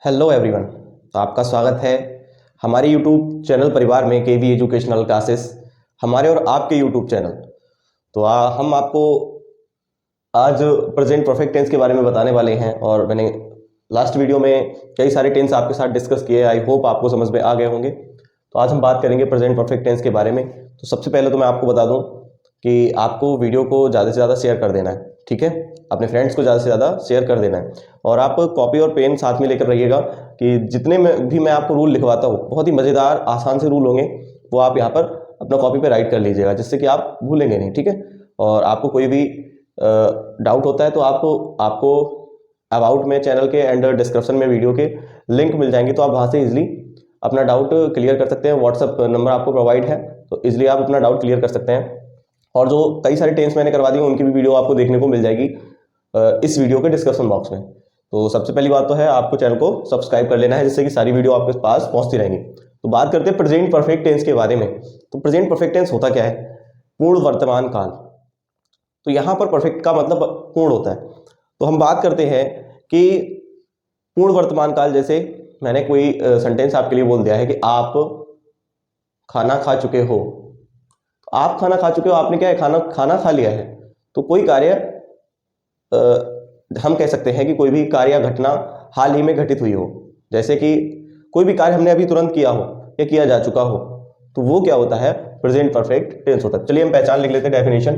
Hello everyone. तो आपका स्वागत है हमारे यूट्यूब चैनल परिवार में, केवी एजुकेशनल क्लासेस, हमारे और आपके यूट्यूब चैनल। तो हम आपको आज प्रेजेंट परफेक्ट टेंस के बारे में बताने वाले हैं। और मैंने लास्ट वीडियो में कई सारे टेंस आपके साथ डिस्कस किए। आई होप आपको समझ में आ गए होंगे। तो आज हम बात करेंगे प्रेजेंट परफेक्ट टेंस के बारे में। तो सबसे पहले तो मैं आपको बता दूं कि आपको वीडियो को ज़्यादा से ज़्यादा शेयर कर देना है, ठीक है। अपने फ्रेंड्स को ज़्यादा से ज़्यादा शेयर कर देना है। और आप कॉपी और पेन साथ में लेकर रहिएगा कि जितने में भी मैं आपको रूल लिखवाता हूँ, बहुत ही मज़ेदार आसान से रूल होंगे, वो आप यहाँ पर अपना कॉपी पे राइट कर लीजिएगा, जिससे कि आप भूलेंगे नहीं, ठीक है। और आपको कोई भी डाउट होता है तो आपको अबाउट में चैनल के एंड डिस्क्रिप्शन में वीडियो के लिंक मिल जाएंगे, तो आप वहाँ से इजीली अपना डाउट क्लियर कर सकते हैं। व्हाट्सअप नंबर आपको प्रोवाइड है, तो इजीली आप अपना डाउट क्लियर कर सकते हैं। और जो कई सारे टेंस मैंने करवा दी उनकी भी वीडियो आपको देखने को मिल जाएगी इस वीडियो के डिस्क्रिप्शन बॉक्स में। तो सबसे पहली बात तो है आपको चैनल को सब्सक्राइब कर लेना है, जिससे कि सारी वीडियो आपके पास पहुंचती रहेंगी। तो बात करते हैं प्रेजेंट परफेक्ट टेंस के बारे में। तो प्रेजेंट परफेक्ट टेंस होता क्या है? पूर्ण वर्तमान काल। तो यहां पर परफेक्ट का मतलब पूर्ण होता है। तो हम बात करते हैं कि पूर्ण वर्तमान काल, जैसे मैंने कोई सेंटेंस आपके लिए बोल दिया है कि आप खाना खा चुके हो। आप खाना खा चुके हो, आपने क्या है, खाना खा लिया है। तो कोई कार्य हम कह सकते हैं कि कोई भी कार्य या घटना हाल ही में घटित हुई हो, जैसे कि कोई भी कार्य हमने अभी तुरंत किया हो या किया जा चुका हो, तो वो क्या होता है? प्रेजेंट परफेक्ट टेंस होता है। चलिए हम पहचान लिख लेते हैं, डेफिनेशन।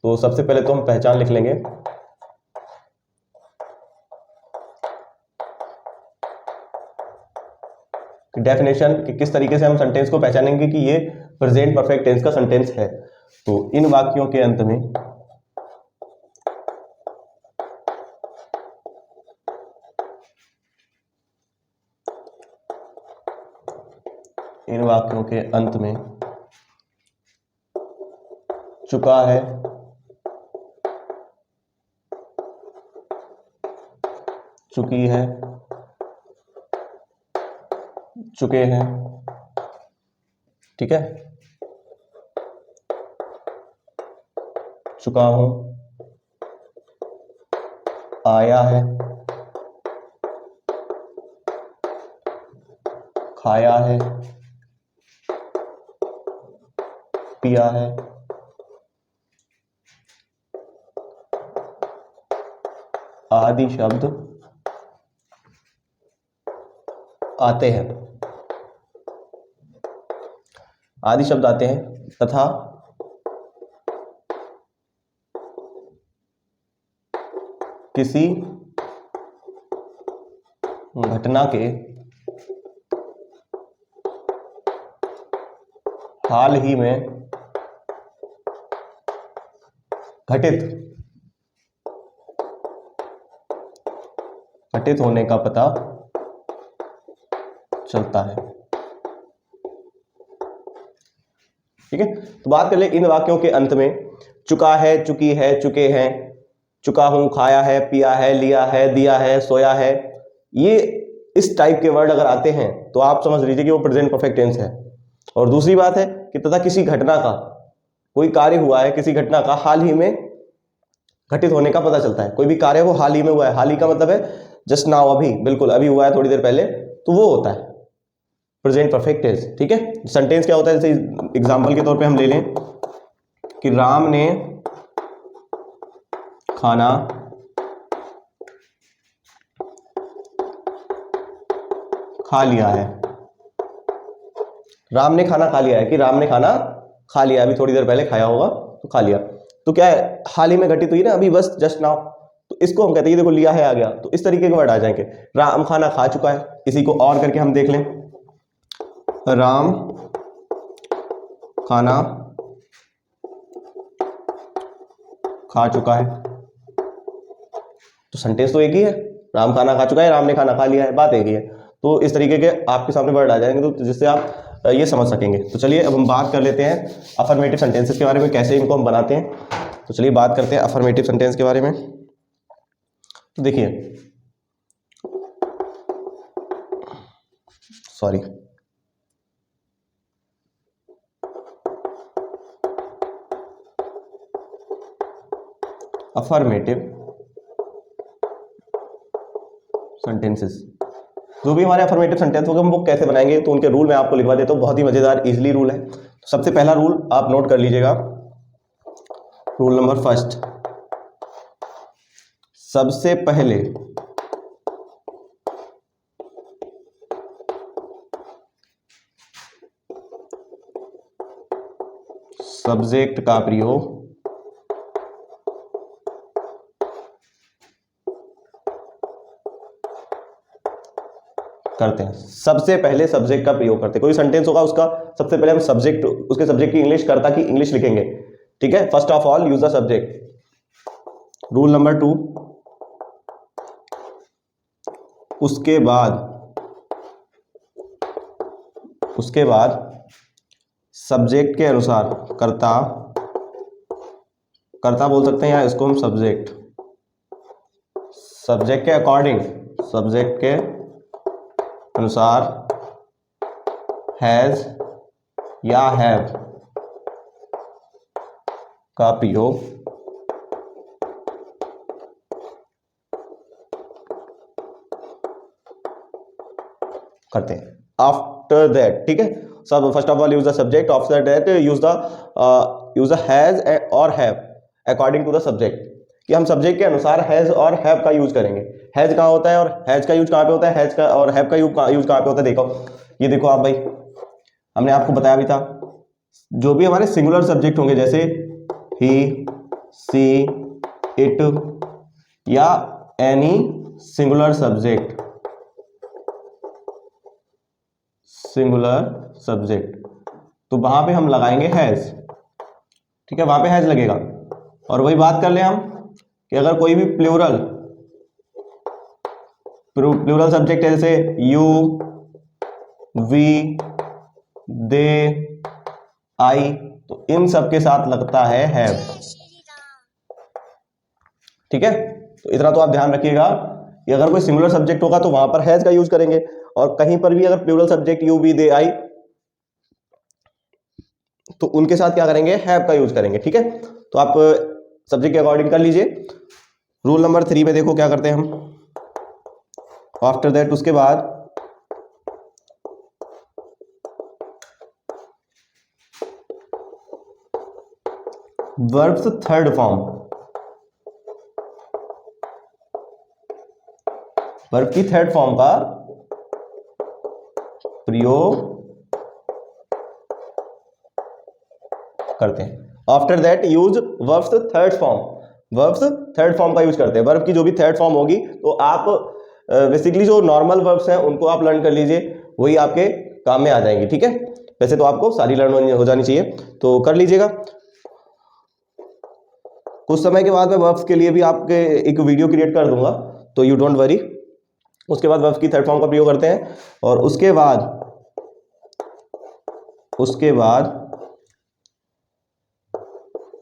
तो सबसे पहले तो हम पहचान लिख लेंगे। डेफिनेशन कि किस तरीके से हम सेंटेंस को पहचानेंगे कि ये प्रेजेंट परफेक्ट टेंस का सेंटेंस है। तो इन वाक्यों के अंत में चुका है, चुकी है, चुके हैं, ठीक है। चुका हूं, आया है, खाया है, पिया है, आदि शब्द आते हैं। आदि शब्द आते हैं तथा किसी घटना के हाल ही में घटित होने का पता चलता है, ठीक है। तो बात कर ले इन वाक्यों के अंत में। चुका है, चुकी है, चुके हैं, चुका हूं, खाया है, पिया है, लिया है, दिया है, सोया है, ये इस टाइप के वर्ड अगर आते हैं तो आप समझ लीजिए कि वो प्रेजेंट परफेक्ट टेंस है। और दूसरी बात है कि तथा किसी घटना का, कोई कार्य हुआ है, किसी घटना का हाल ही में घटित होने का पता चलता है। कोई भी कार्य वो हाल ही में हुआ है, हाल ही का मतलब है जस्ट नाउ, अभी, बिल्कुल अभी हुआ है, थोड़ी देर पहले, तो वो होता है प्रेजेंट परफेक्ट टेंस, ठीक है। सेंटेंस क्या होता है, जैसे एग्जांपल के तौर पे हम ले लें कि राम ने खाना खा लिया है। राम ने खाना खा लिया है कि राम ने खाना खा लिया, अभी थोड़ी देर पहले खाया होगा तो खा लिया। तो क्या है, हाल ही में घटित हुई ना, अभी बस जस्ट नाउ। तो इसको हम कहते हैं, देखो लिया है आ गया, तो इस तरीके के वर्ड आ जाएंगे। राम खाना खा चुका है। इसी को और करके हम देख लें, राम खाना खा चुका है। तो सेंटेंस तो एक ही है, राम खाना खा चुका है, राम ने खाना खा लिया है, बात एक ही है। तो इस तरीके के आपके सामने वर्ड आ जाएंगे, तो जिससे आप ये समझ सकेंगे। तो चलिए अब हम बात कर लेते हैं अफर्मेटिव सेंटेंसेस के बारे में, कैसे इनको हम बनाते हैं। तो चलिए बात करते हैं अफर्मेटिव सेंटेंस के बारे में। तो देखिए, सॉरी, अफर्मेटिव सेंटेंसेस जो भी हमारे अफर्मेटिव सेंटेंस होगा हम वो कैसे बनाएंगे, तो उनके रूल मैं आपको लिखवा देता हूँ। बहुत ही मजेदार इजीली रूल है। तो सबसे पहला रूल आप नोट कर लीजिएगा, रूल नंबर फर्स्ट, सबसे पहले सब्जेक्ट का प्रयोग करते हैं। सबसे पहले सब्जेक्ट का प्रयोग करते हैं। कोई सेंटेंस होगा उसका सबसे पहले हम सब्जेक्ट, उसके सब्जेक्ट की इंग्लिश, कर्ता की इंग्लिश लिखेंगे। ठीक है, first of all use the subject. Rule number 2, उसके बाद सब्जेक्ट के अनुसार, कर्ता बोल सकते हैं या इसको हम सब्जेक्ट के अकॉर्डिंग, सब्जेक्ट के अनुसार हैज या हैव का प्रयोग करते हैं। आफ्टर दैट, ठीक है, सब first of all use the subject, after that use the has और have according to the subject, कि हम सब्जेक्ट के अनुसार हैज और हैव का यूज करेंगे। हैज कहाँ होता है और हैज का यूज कहाँ पे होता है, हैज का और हैव का यूज कहाँ पे होता है। देखो, ये देखो आप भाई, हमने आपको बताया भी था, जो भी हमारे सिंगुलर सब्जेक्ट होंगे जैसे ही, सी, इट या एनी सिंगुलर सब्जेक्ट, तो वहां पे हम लगाएंगे हैज। ठीक है, वहां पे हैज लगेगा। और वही बात कर ले हम कि अगर कोई भी प्लूरल सब्जेक्ट है जैसे यू, वी, दे, आई, तो इन सब के साथ लगता है हैव। ठीक है, तो इतना तो आप ध्यान रखिएगा कि अगर कोई सिंगुलर सब्जेक्ट होगा तो वहां पर हैज का यूज करेंगे, और कहीं पर भी अगर प्लूरल सब्जेक्ट यू, वी, दे, आई, तो उनके साथ क्या करेंगे, हैव का यूज करेंगे। ठीक है, तो आप सब्जेक्ट के अकॉर्डिंग कर लीजिए। रूल नंबर 3 में देखो क्या करते हैं हम, आफ्टर दैट, उसके बाद वर्ब्स थर्ड फॉर्म, वर्ब की थर्ड फॉर्म का प्रयोग करते हैं। After that use verbs third form, verbs third form का यूज करते हैं। वर्ब की जो भी थर्ड फॉर्म होगी, तो आप बेसिकली जो नॉर्मल वर्ब्स हैं उनको आप लर्न कर लीजिए, वही आपके काम में आ जाएंगी। ठीक है, वैसे तो आपको सारी लर्न हो जानी चाहिए, तो कर लीजिएगा। कुछ समय के बाद मैं वर्ब्स के लिए भी आपके एक वीडियो क्रिएट कर दूंगा, तो यू डोंट वरी। उसके बाद वर्ब्स की थर्ड फॉर्म का प्रयोग करते हैं, और उसके बाद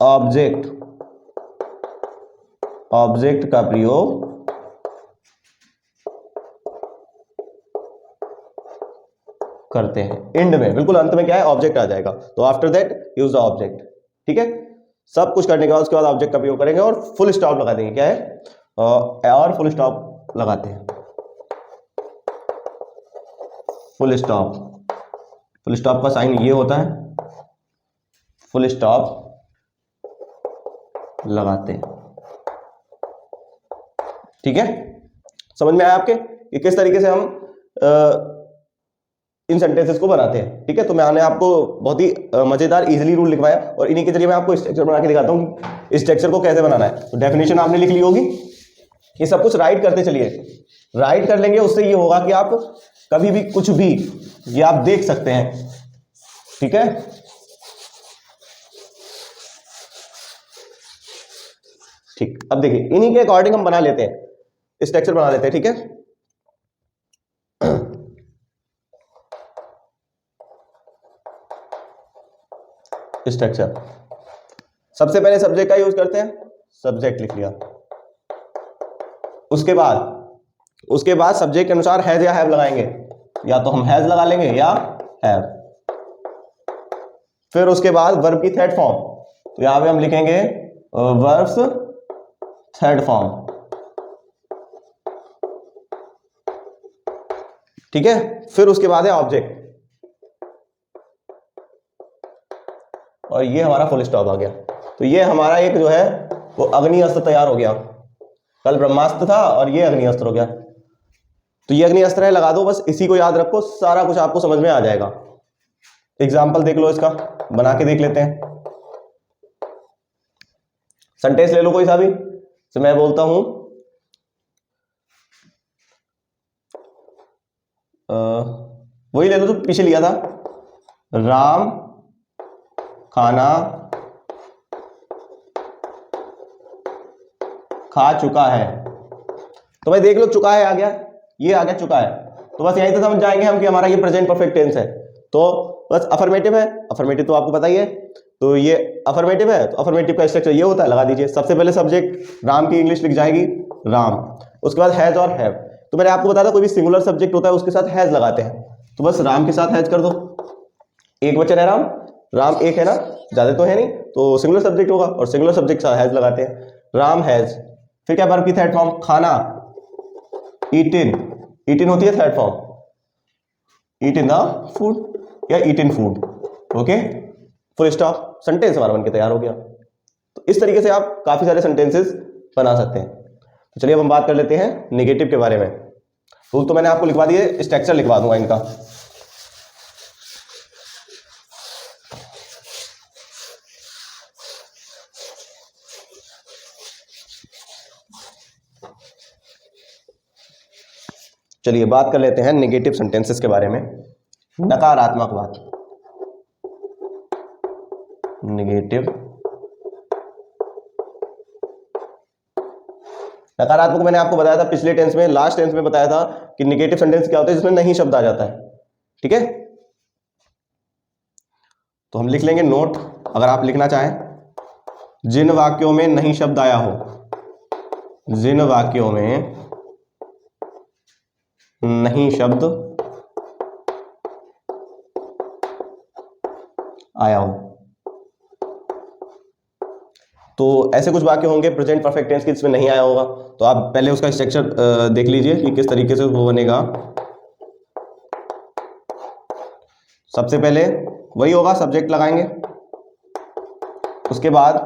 ऑब्जेक्ट का प्रयोग करते हैं। एंड में, बिल्कुल अंत में क्या है, ऑब्जेक्ट आ जाएगा, तो after that use the object. ठीक है, सब कुछ करने के बाद उसके बाद ऑब्जेक्ट का प्रयोग करेंगे और फुल स्टॉप लगा देंगे। क्या है, और फुल स्टॉप लगाते हैं। फुल स्टॉप का साइन ये होता है, फुल स्टॉप लगाते हैं। ठीक है, समझ में आया आपके कि किस तरीके से हम इन सेंटेंसेस को बनाते हैं। ठीक है, तो मैंने आपको बहुत ही मजेदार इजीली रूल लिखवाया, और इन्हीं के जरिए मैं आपको स्ट्रक्चर बना के दिखाता हूँ कि स्ट्रक्चर को कैसे बनाना है। तो डेफिनेशन आपने लिख ली होगी, ये सब कुछ राइट करते चलिए। राइट कर लेंगे, उससे ये होगा कि आप कभी भी कुछ भी ये आप देख सकते हैं। ठीक है, ठीक, अब देखिए इन्हीं के अकॉर्डिंग हम बना लेते हैं, स्ट्रक्चर बना लेते हैं। ठीक है, स्ट्रक्चर सबसे पहले सब्जेक्ट का यूज करते हैं, सब्जेक्ट लिख लिया। उसके बाद सब्जेक्ट के अनुसार हैज या हैव लगाएंगे, या तो हम हैज लगा लेंगे या हैव। फिर उसके बाद वर्ब की थर्ड फॉर्म, तो यहां पे हम लिखेंगे वर्ब्स थर्ड फॉर्म। ठीक है, फिर उसके बाद है ऑब्जेक्ट, और ये हमारा फुल स्टॉप आ गया। तो ये हमारा एक जो है वो अग्नि अस्त्र तैयार हो गया। कल ब्रह्मास्त्र था और ये अग्नि अस्त्र हो गया। तो ये अग्नि अस्त्र है, लगा दो बस, इसी को याद रखो, सारा कुछ आपको समझ में आ जाएगा। एग्जाम्पल देख लो, इसका बना के देख लेते हैं। सेंटेंस ले लो कोई सा भी, तो मैं बोलता हूं वही ले लो जो पीछे लिया था, राम खाना खा चुका है। तो भाई देख लो, चुका है आ गया, ये आ गया चुका है। तो बस यहीं से समझ जाएंगे हम कि हमारा ये प्रेजेंट परफेक्ट टेंस है। तो बस अफर्मेटिव है, अफर्मेटिव तो आपको पता ही है। तो ये अफर्मेटिव है, तो अफर्मेटिव का स्ट्रक्चर ये होता है, लगा दीजिए। सबसे पहले सब्जेक्ट राम की इंग्लिश लिख जाएगी राम, उसके बाद हैज और हैव। तो मैंने आपको बताया था कोई भी सिंगुलर सब्जेक्ट होता है उसके साथ हैज लगाते हैं। तो बस राम के साथ हैज कर दो, एक वचन है राम, राम एक है ना, ज्यादा तो है नहीं, तो सिंगुलर सब्जेक्ट होगा और सिंगुलर सब्जेक्ट के साथ हैज लगाते हैं, राम हैज। फिर क्या वर्ब की थर्ड फॉर्म, खाना, ईटिन, ईटिन होती है third form, eat in the food या eat in food. Okay, full stop, sentence हमारा बनके तैयार हो गया। तो इस तरीके से आप काफी सारे सेंटेंसेस बना सकते हैं। तो चलिए अब हम बात कर लेते हैं नेगेटिव के बारे में। रूल तो मैंने आपको लिखवा दिए, स्ट्रक्चर लिखवा दूंगा इनका। चलिए बात कर लेते हैं नेगेटिव सेंटेंसेस के बारे में। नकारात्मक बात, नेगेटिव, नकारात्मक मैंने आपको बताया था पिछले टेंस में, लास्ट टेंस में बताया था कि नेगेटिव सेंटेंस क्या होता है जिसमें नहीं शब्द आ जाता है। ठीक है, तो हम लिख लेंगे नोट, अगर आप लिखना चाहें, जिन वाक्यों में नहीं शब्द आया हो, जिन वाक्यों में नहीं शब्द आया हो, तो ऐसे कुछ वाक्य होंगे प्रेजेंट परफेक्ट टेंस के जिसमें नहीं आया होगा। तो आप पहले उसका स्ट्रक्चर देख लीजिए कि किस तरीके से वो बनेगा। सबसे पहले वही होगा, सब्जेक्ट लगाएंगे, उसके बाद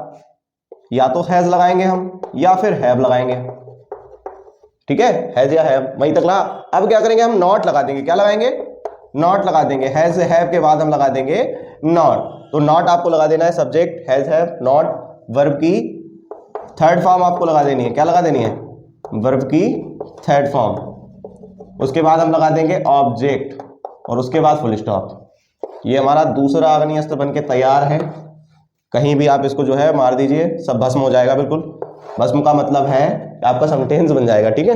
या तो हैज लगाएंगे हम या फिर हैव लगाएंगे। ठीक है, हैज या हैव वहीं तक लगा। अब क्या करेंगे, हम नॉट लगा देंगे। क्या लगाएंगे, नॉट लगा देंगे। हैज हैव के बाद हम लगा देंगे नॉट। तो नॉट आपको लगा देना है, subject has have not, verb की थर्ड फॉर्म आपको लगा देनी है। क्या लगा देनी है, वर्ब की थर्ड फॉर्म। उसके बाद हम लगा देंगे ऑब्जेक्ट और उसके बाद फुल स्टॉप। ये हमारा दूसरा अग्नि अस्त्र बनके तैयार है। कहीं भी आप इसको जो है मार दीजिए, सब भस्म हो जाएगा। बिल्कुल भस्म का मतलब है कि आपका सेंटेंस बन जाएगा। ठीक है,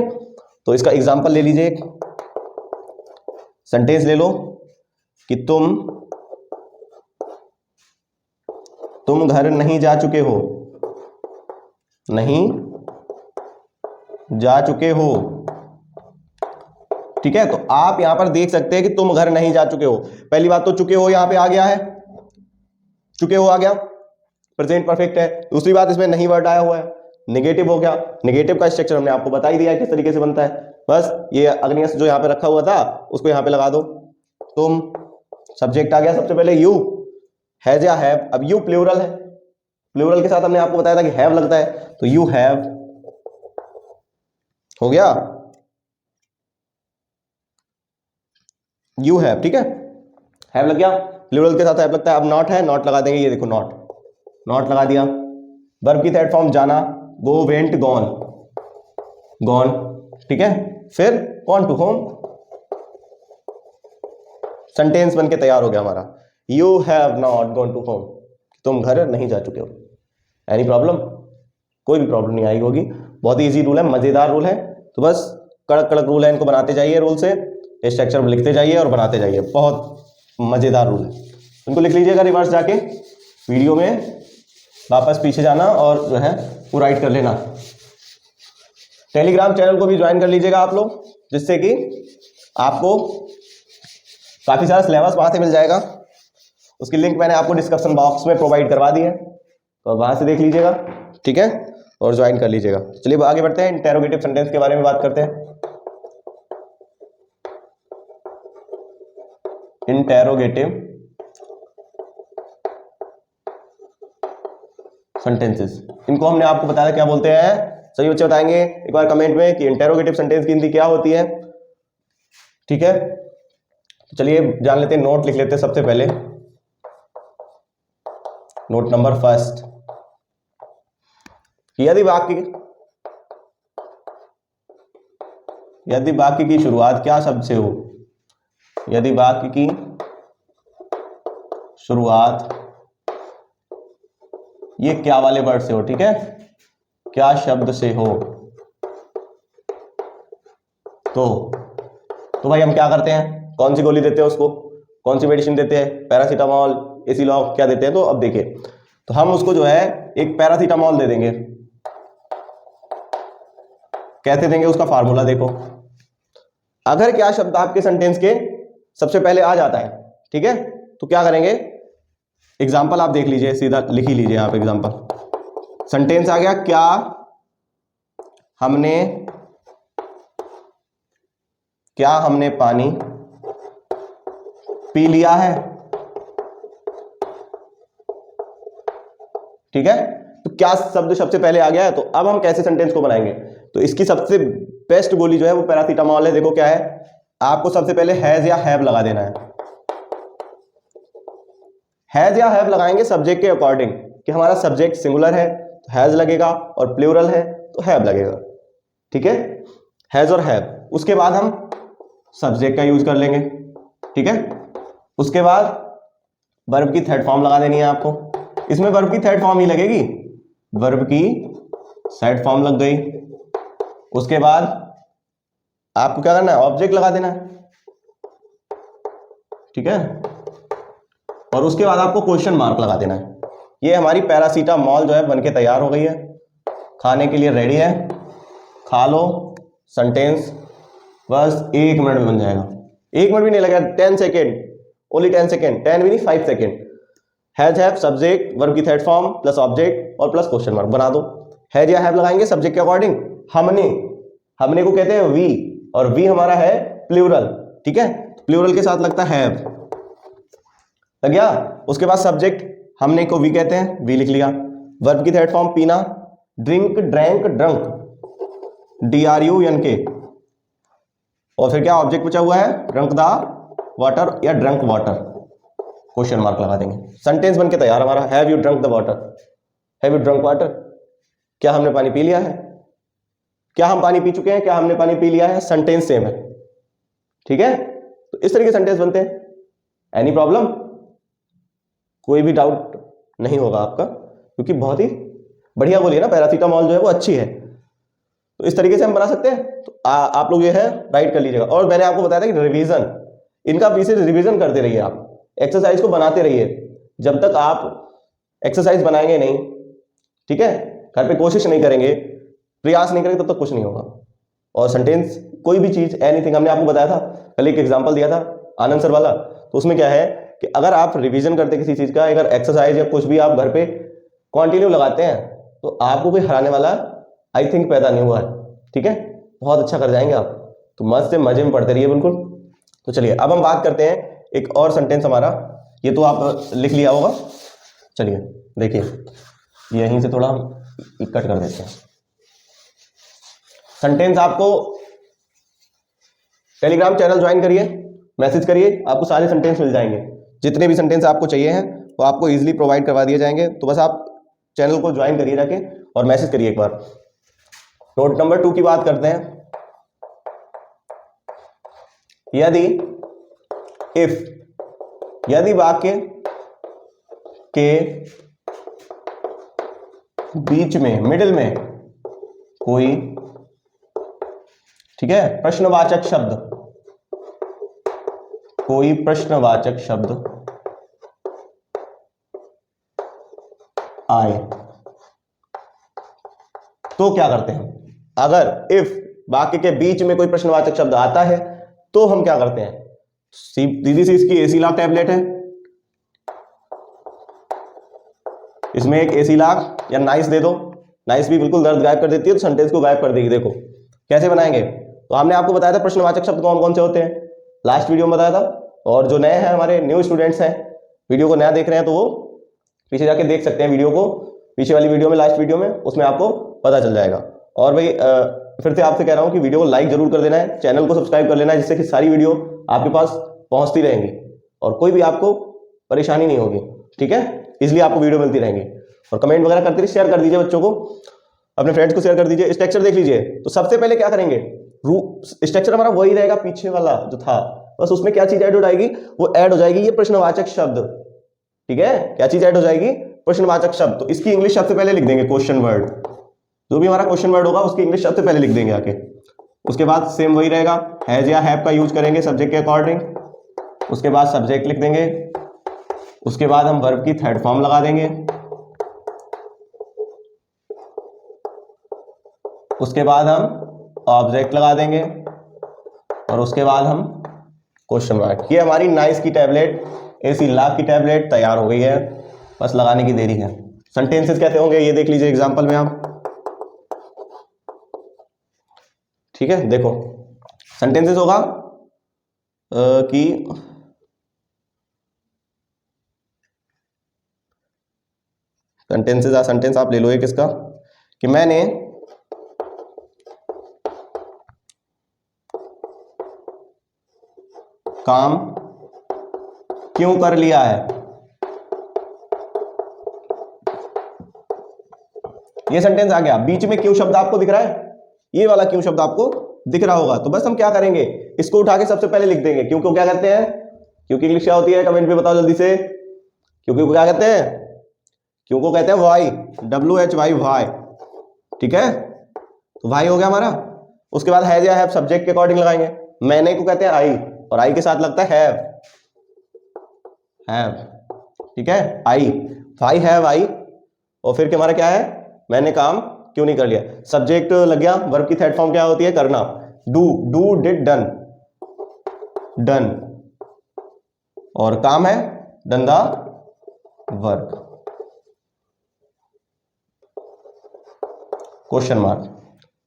तो इसका एग्जांपल ले लीजिए, एक सेंटेंस ले लो कि तुम घर नहीं जा चुके हो, नहीं जा चुके हो। ठीक है, तो आप यहां पर देख सकते हैं कि तुम घर नहीं जा चुके हो। पहली बात तो चुके हो यहां पे आ गया है, चुके हो आ गया, प्रेजेंट परफेक्ट है। दूसरी बात इसमें नहीं वर्ड आया हुआ है, नेगेटिव हो गया। नेगेटिव का स्ट्रक्चर हमने आपको बता ही दिया है किस तरीके से बनता है। बस ये अग्नि अस्त्र जो यहां पे रखा हुआ था उसको यहां पे लगा दो। तुम, सब्जेक्ट आ गया सबसे पहले यू, हैज या हैव। अब यू प्लूरल है, प्लूरल के साथ हमने आपको बताया था कि हैव लगता है, तो यू हैव हो गया, यू हैव। ठीक है, हैव लग गया, प्लूरल के साथ हैव लगता है। अब नॉट है, नॉट लगा देंगे। ये देखो नॉट, नॉट लगा दिया। वर्ब की थर्ड फॉर्म जाना, गो, वेंट, गॉन, गॉन। ठीक है, फिर गॉन टू होम, सेंटेंस बन के तैयार हो गया हमारा। You have not gone to home, तुम घर नहीं जा चुके हो। एनी प्रॉब्लम, कोई भी प्रॉब्लम नहीं आई होगी। बहुत ही इजी रूल है, मजेदार रूल है। तो बस कड़क कड़क रूल है, इनको बनाते जाइए रूल से, स्ट्रक्चर लिखते जाइए और बनाते जाइए। बहुत मजेदार रूल है, इनको लिख लीजिएगा रिवर्स जाके, वीडियो में वापस पीछे जाना और जो है वो राइट कर लेना। टेलीग्राम चैनल को भी ज्वाइन कर लीजिएगा आप लोग, जिससे कि आपको काफी सारा सिलेबस वहां से मिल जाएगा। उसकी लिंक मैंने आपको डिस्क्रिप्शन बॉक्स में प्रोवाइड करवा दी है, तो वहां से देख लीजिएगा। ठीक है, और ज्वाइन कर लीजिएगा। चलिए आगे बढ़ते हैं, इंटेरोगेटिव सेंटेंस के बारे में बात करते हैं। इंटेरोगेटिव सेंटेंसेस, इनको हमने आपको बताया क्या बोलते हैं। सभी बच्चे बताएंगे एक बार कमेंट में कि इंटेरोगेटिव सेंटेंस की हिंदी क्या होती है। ठीक है, तो चलिए जान लेते हैं, नोट लिख लेते हैं सबसे पहले। नोट नंबर फर्स्ट, यदि वाक्य की शुरुआत क्या शब्द से हो, यदि वाक्य की शुरुआत ये क्या वाले वर्ड से हो, ठीक है, क्या शब्द से हो, तो भाई हम क्या करते हैं, कौन सी गोली देते हैं उसको, कौन सी मेडिसिन देते हैं, पैरासीटामोल, एसिलॉक, क्या देते हैं। तो अब देखिए, तो हम उसको जो है एक पैरासीटामोल दे देंगे। कैसे देंगे, उसका फार्मूला देखो। अगर क्या शब्द आपके सेंटेंस के सबसे पहले आ जाता है, ठीक है, तो क्या करेंगे, एग्जाम्पल आप देख लीजिए, सीधा लिख ही लीजिए आप एग्जाम्पल। सेंटेंस आ गया, क्या हमने पानी पी लिया है, ठीक है। तो क्या शब्द सबसे पहले आ गया है, तो अब हम कैसे सेंटेंस को बनाएंगे, तो इसकी सबसे बेस्ट गोली जो है वो पैरासीटामोल है। देखो क्या है, आपको सबसे पहले हैज या हैव लगा देना है। हैज या हैव लगाएंगे सब्जेक्ट के अकॉर्डिंग, कि हमारा सब्जेक्ट सिंगुलर है तो हैज लगेगा, और प्लूरल है तो हैव लगेगा, ठीक है, हैज और हैव। उसके बाद हम सब्जेक्ट का यूज कर लेंगे, ठीक है। उसके बाद वर्ब की थर्ड फॉर्म लगा देनी है आपको, इसमें वर्ब की थर्ड फॉर्म ही लगेगी, वर्ब की थर्ड फॉर्म लग गई। उसके बाद आपको क्या करना है, ऑब्जेक्ट लगा देना है, ठीक है। और उसके बाद आपको क्वेश्चन मार्क लगा देना है। ये हमारी पैरासीटामोल जो है बनके तैयार हो गई है, खाने के लिए रेडी है, खा लो। सेंटेंस बस 1 मिनट में बन जाएगा, 1 मिनट भी नहीं लगेगा, 10 सेकेंड, ओनली 10 सेकेंड, 10 भी नहीं 5 second. Has have subject verb की थर्ड फॉर्म प्लस ऑब्जेक्ट और प्लस क्वेश्चन मार्क बना दो। हैज या हैव लगाएंगे सब्जेक्ट के अकॉर्डिंग। हमने को कहते हैं वी, और वी हमारा है प्लूरल, ठीक है, प्लूरल के साथ लगता है हैव, लग गया। उसके बाद सब्जेक्ट हमने को वी कहते हैं, वी लिख लिया। वर्ब की थर्ड फॉर्म पीना, ड्रिंक, ड्रैंक, ड्रंक, DRUNK। और फिर क्या ऑब्जेक्ट पूछा हुआ है, ड्रंक द वाटर या ड्रंक वाटर, क्वेश्चन मार्क लगा देंगे। सेंटेंस बनके तैयार हमारा, have you drunk the water, have you drunk water, क्या हमने पानी पी लिया है, क्या हम पानी पी चुके हैं, क्या हमने पानी पी लिया है, सेंटेंस सेम है, ठीक है। तो इस तरीके सेंटेंस बनते हैं। एनी प्रॉब्लम, कोई भी डाउट नहीं होगा आपका, क्योंकि बहुत ही बढ़िया गोली है ना, पैरासीटामोल जो है वो अच्छी है। तो इस तरीके से हम बना सकते हैं। तो आप लोग ये है राइट कर लीजिएगा। और मैंने आपको बताया था कि रिवीजन, इनका पीछे रिवीजन करते रहिए, आप एक्सरसाइज को बनाते रहिए, जब तक आप एक्सरसाइज बनाएंगे नहीं, ठीक है, घर पे कोशिश नहीं करेंगे, प्रयास नहीं करेंगे, तब तक कुछ नहीं होगा। और सेंटेंस कोई भी चीज, एनीथिंग, हमने आपको बताया था, कल एक एग्जांपल दिया था आनंद सर वाला, तो उसमें क्या है कि अगर आप रिवीजन करते किसी चीज का, अगर एक्सरसाइज या कुछ भी आप घर पे कंटिन्यू लगाते हैं, तो आपको कोई हराने वाला आई थिंक पैदा नहीं हुआ है, ठीक है, बहुत अच्छा कर जाएंगे आप। तो मस्त से मजे में पढ़ते रहिए बिल्कुल। तो चलिए अब हम बात करते हैं एक और सेंटेंस हमारा, ये तो आप लिख लिया होगा, चलिए देखिए यहीं से थोड़ा हम कट कर देते हैं। सेंटेंस आपको टेलीग्राम चैनल ज्वाइन करिए, मैसेज करिए, आपको सारे सेंटेंस मिल जाएंगे, जितने भी सेंटेंस आपको चाहिए हैं वो आपको इजीली प्रोवाइड करवा दिए जाएंगे। तो बस आप चैनल को ज्वाइन करिए जाके और मैसेज करिए एक बार। नोट नंबर 2 की बात करते हैं। यदि वाक्य के बीच में, मिडिल में कोई, ठीक है, प्रश्नवाचक शब्द, कोई प्रश्नवाचक शब्द आए, तो क्या करते हैं। अगर इफ वाक्य के बीच में कोई प्रश्नवाचक शब्द आता है तो हम क्या करते हैं, सीधी सी इसकी एसिलॉक टैबलेट है, इसमें एक एसिलॉक या नाइस दे दो, नाइस भी बिल्कुल दर्द गायब कर देती है, तो सेंटेंस को गायब कर देगी। देखो कैसे बनाएंगे, तो हमने आपको बताया था प्रश्नवाचक शब्द कौन कौन से होते हैं, लास्ट वीडियो में बताया था, और जो नए हैं हमारे न्यू स्टूडेंट्स हैं, वीडियो को नया देख रहे हैं, तो वो पीछे जाके देख सकते हैं वीडियो को, पीछे वाली वीडियो में, लास्ट वीडियो में, उसमें आपको पता चल जाएगा। और भाई फिर से आपसे कह रहा हूँ कि वीडियो को लाइक जरूर कर देना है, चैनल को सब्सक्राइब कर लेना है, जिससे कि सारी वीडियो आपके पास पहुंचती रहेंगी और कोई भी आपको परेशानी नहीं होगी, ठीक है। इसलिए आपको वीडियो मिलती रहेंगी। और कमेंट वगैरह करते रहिए, शेयर कर दीजिए बच्चों को, अपने फ्रेंड्स को शेयर कर दीजिए। स्ट्रक्चर देख लीजिए। तो सबसे पहले क्या करेंगे, स्ट्रक्चर हमारा वही रहेगा पीछे वाला जो था, बस उसमें क्या चीज ऐड हो जाएगी, वो ऐड हो जाएगी ये प्रश्नवाचक शब्द, ठीक है। क्या चीज ऐड हो जाएगी, प्रश्नवाचक शब्द। तो इसकी इंग्लिश सबसे पहले लिख देंगे क्वेश्चन वर्ड, जो भी हमारा क्वेश्चन वर्ड होगा उसकी इंग्लिश सबसे पहले लिख देंगे आके। उसके बाद सेम वही रहेगा, हैज या हैव का यूज करेंगे सब्जेक्ट के अकॉर्डिंग। उसके बाद सब्जेक्ट लिख देंगे। उसके बाद हम वर्ब की थर्ड फॉर्म लगा देंगे। उसके बाद हम ऑब्जेक्ट लगा देंगे और उसके बाद हम क्वेश्चन मार्क। ये हमारी नाइस की टैबलेट, एसी लाभ की टैबलेट तैयार हो गई है, बस लगाने की देरी है। सेंटेंसेस कैसे होंगे ये देख लीजिए एग्जांपल में आप, ठीक है। देखो सेंटेंसेस होगा कि सेंटेंस आप ले लो एक इसका, कि मैंने काम क्यों कर लिया है। ये सेंटेंस आ गया। बीच में क्यों शब्द आपको दिख रहा है, ये वाला क्यों शब्द आपको दिख रहा होगा, तो बस हम क्या करेंगे, इसको उठा के सबसे पहले लिख देंगे। क्यों को क्या कहते हैं, क्योंकि इंग्लिश क्या होती है, कमेंट में बताओ जल्दी से। क्योंकि को क्या कहते हैं, क्यों को कहते हैं वाई, WHY, वाई, ठीक है। तो वाई हो गया हमारा। उसके बाद हैज या हैव सब्जेक्ट के अकॉर्डिंग लगाएंगे। मैंने को कहते हैं आई, और आई के साथ लगता है हैव, ठीक है। आई, वाई हैव आई, और फिर हमारा क्या है, मैंने काम क्यों नहीं कर लिया। सब्जेक्ट लग गया। वर्ब की थर्ड फॉर्म क्या होती है, करना, डू, डिड, डन, डन, और काम है done the work, question mark.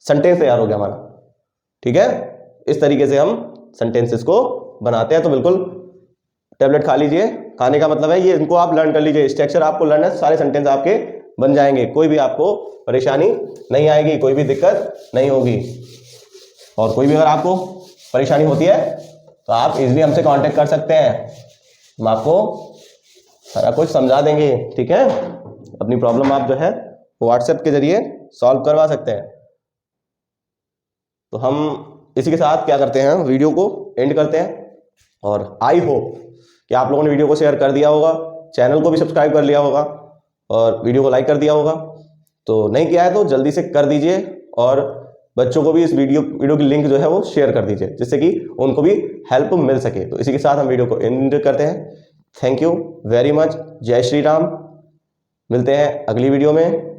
Sentence तैयार हो गया हमारा, ठीक है। इस तरीके से हम सेंटेंसेस को बनाते हैं। तो बिल्कुल टैबलेट खा लीजिए। खाने का मतलब है ये, इनको आप लर्न कर लीजिए, स्ट्रक्चर आपको लर्न है, सारे सेंटेंस आपके बन जाएंगे, कोई भी आपको परेशानी नहीं आएगी, कोई भी दिक्कत नहीं होगी। और कोई भी अगर आपको परेशानी होती है तो आप इजीली हमसे कांटेक्ट कर सकते हैं, हम आपको सारा कुछ समझा देंगे, ठीक है। अपनी प्रॉब्लम आप जो है व्हाट्सएप के जरिए सॉल्व करवा सकते हैं। तो हम इसी के साथ क्या करते हैं, वीडियो को एंड करते हैं। और आई होप कि आप लोगों ने वीडियो को शेयर कर दिया होगा, चैनल को भी सब्सक्राइब कर लिया होगा और वीडियो को लाइक कर दिया होगा। तो नहीं किया है तो जल्दी से कर दीजिए, और बच्चों को भी इस वीडियो की लिंक जो है वो शेयर कर दीजिए, जिससे कि उनको भी हेल्प मिल सके। तो इसी के साथ हम वीडियो को एंड करते हैं। Thank you very much. जय श्री राम। मिलते हैं अगली वीडियो में।